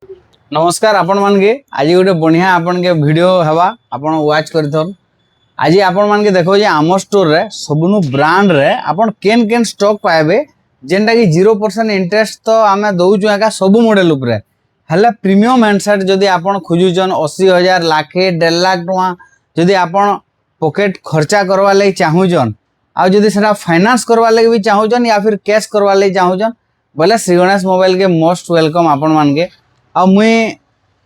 नमस्कार आपण मान के आज गोटे बढ़िया आपन के वीडियो हवा आपण वाच करथन। आज आपण मान के देखो जे आम स्टोर रे सबनु ब्रांड रे आपण केन केन स्टॉक पाएबे जेंटा कि 0% इंटरेस्ट तो आमे दउजु एका सब मॉडल ऊपर हला प्रीमियम हैंडसेट जदी आपण खोजुजन 80,000 लाख 1.5 लाख टका जदी आपण पॉकेट खर्चा करवा ले चाहुजन आ जदी सेटा फाइनेंस करवा ले भी चाहुजन या फिर कैश करवा ले चाहुजन बोले श्री गणेश मोबाइल के मोस्ट वेलकम आपण मान के आ मुई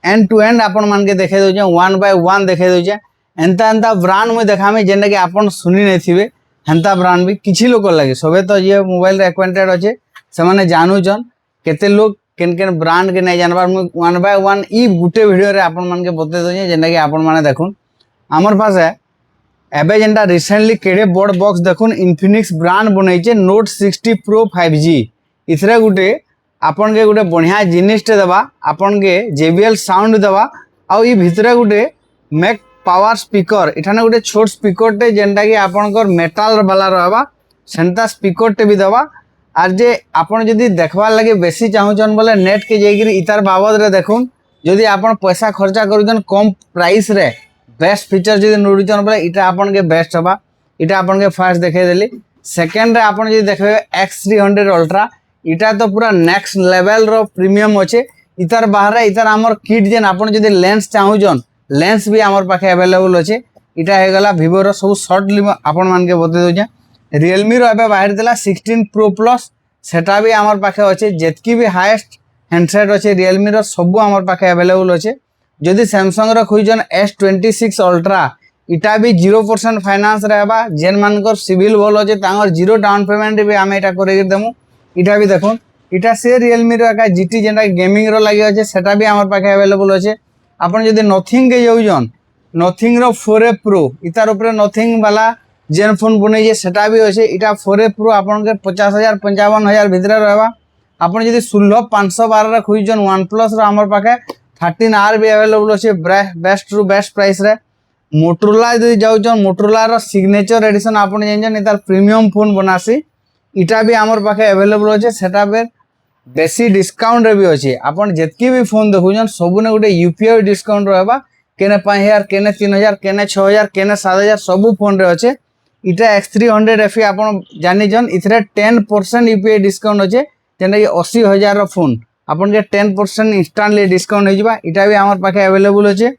एंड टू एंड आपण मान के देखे दउजे 1 बाय 1 देखे दउजे एंता एंता ब्रांड मुई देखामी जेंटा कि आपण सुनी नै थिबे हेंता ब्रांड भी किछि लोक लागे सबे तो ये मोबाइल रे एक्वेंटेड अछि से माने जानुजन केते लोग केन केन ब्रांड के नै जानबार मुई 1 बाय 1 ई गुटे वीडियो रे आपण मान के बते दउजे जेंटा कि आपण माने देखुन हमर पास है एबे जेंटा रिसेंटली केडे बोर्ड बॉक्स देखुन इन्फिनिक्स ब्रांड बनैचे नोट 60 प्रो 5G इथरे गुटे आपन के गुटे बढ़िया जिनिसटे देबा आपन के JBL साउंड देबा आ ई भितरे गुटे मैक पावर स्पीकर इठाने गुटे छोट स्पीकर टे जेंटा कि आपन कर मेटल वाला रहबा सेंता स्पीकर टे भी देबा आर जे आपन जदी देखबा लागि बेसी चाहुचन बोले नेट के जेगिरी इतार बाबद रे देखुन जदी आपन पैसा खर्चा करूजन कम प्राइस रे बेस्ट फीचर जदी नोडुचन बोले इटा आपन के बेस्ट हबा इटा आपन के फर्स्ट देखे देली सेकंड रे आपन जदी देखबे X300 अल्ट्रा इटा तो पूरा नेक्स्ट लेवल रो प्रीमियम अच्छे इतार बाहर इतार आमर किट जेन आपन जदी लेंस चाहुजन लेंस भी आमर पाखे अवेलेबल अच्छे इटा हे गला Vivo रो सब शॉर्ट लिम आपन मान के बते दोजे Realme रो एबे बाहर देला 16 Pro Plus सेटा भी आमर पाखे अच्छे जेतकी भी हाईएस्ट हैंडसेट अच्छे Realme रो सब आमर पाखे अवेलेबल अच्छे जदी Samsung रो खोजन S26 Ultra इटा भी 0% फाइनेंस रहबा जेन मानकर सिविल भल अच्छे तांगर जीरो डाउन पेमेंट भी आमे इटा करे देमु इटा भी देखो इटा से Realme रो का GT जेंटा गेमिंग रो लागि अछि सेटा भी हमर पाखे अवेलेबल अछि आपण जदी नथिंग के जाउजन नथिंग रो 4A Pro इतार ऊपर नथिंग वाला जेन फोन बनै जे सेटा भी अछि इटा 4A Pro आपण के 50,000 55,000 भितरे रहबा आपण जदी 16,512 रे खोजन OnePlus रो हमर पाखे 13R भी अवेलेबल अछि बेस्ट टू बेस्ट प्राइस रे Motorola जदी जाउजन Motorola रो सिग्नेचर एडिशन आपण जेन इतार प्रीमियम फोन बनासी इटा भी आमर पाखे अवेलेबल अच्छे सेटा पे बेसी डिस्काउंट रे भी अच्छे आपण जेतकी भी फोन देखुजन सबने गोटे यूपीआई डिस्काउंट रहबा केने 5,000 केने 3,000 केने 6,000 केने 7,000 सब फोन रे अच्छे इटा X300 FE आपण जानि जन इथरे 10% यूपीआई डिस्काउंट अच्छे जेने कि 80,000 रो फोन आपण के 10% इंस्टेंटली डिस्काउंट हो जिबा इटा भी आमर पाखे अवेलेबल अच्छे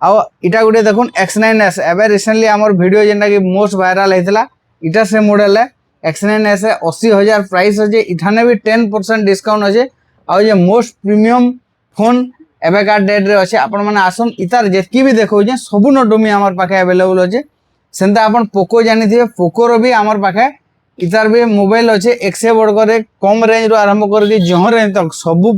आ इटा गोटे देखुन X9s एबे रिसेंटली आमर वीडियो जेना कि मोस्ट वायरल हेतला इटा से मॉडल है X9s 80,000 प्राइस अच्छे इठाने भी 10% डिस्काउंट अच्छे और ये मोस्ट प्रीमियम फोन एबेका डेट रे अच्छे आपण माने आसन इतार जेतकी भी देखो जे सब नोटमी हमर पाखे अवेलेबल अच्छे सेंता आपण पोको जानि थिबे पोको रो भी हमर पाखे इतार भी मोबाइल अच्छे एक से बढ़ कर कम रेंज रो आरंभ कर के जह रेंज तक सब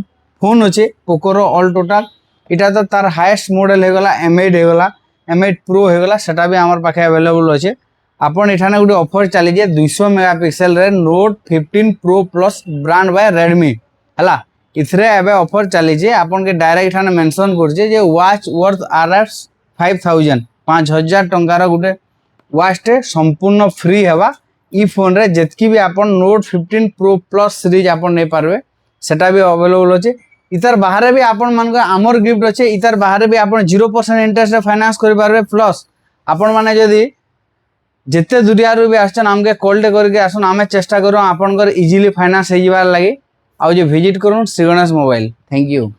फोन अच्छे पोको रो ऑल टोटल इटा तो तार हाईएस्ट मॉडल हे गला M8 हे गला M8 Pro हे गला सेटा भी हमर पाखे अवेलेबल अच्छे आपण इठाने गुटे ऑफर चली जे 200 मेगापिक्सल रे Note 15 Pro Plus brand bye Redmi हला इथरे एबे ऑफर चली जे आपण के डायरेक्ट इठाने मेंशन कर जे वॉच वर्थ RS 5,000 टंका रो गुटे वॉच टे संपूर्ण फ्री हेबा ई फोन रे जेतकी भी आपण Note 15 Pro Plus सीरीज आपण नै पारबे सेटा भी अवेलेबल अछि इतार बाहर भी आपण मान को आमर गिफ्ट अछि इतार बाहर भी आपण 0% इंटरेस्ट रे फाइनेंस करि पारबे प्लस आपण माने जदी जिते दुनिया भी आसन आमके कॉल करके आसन आमे चेष्टा करूँ आपनकर इजीली फाइनेंस हो जाबार लगी आउ जे विजिट करूँ Shri Ganesh mobile. Thank you.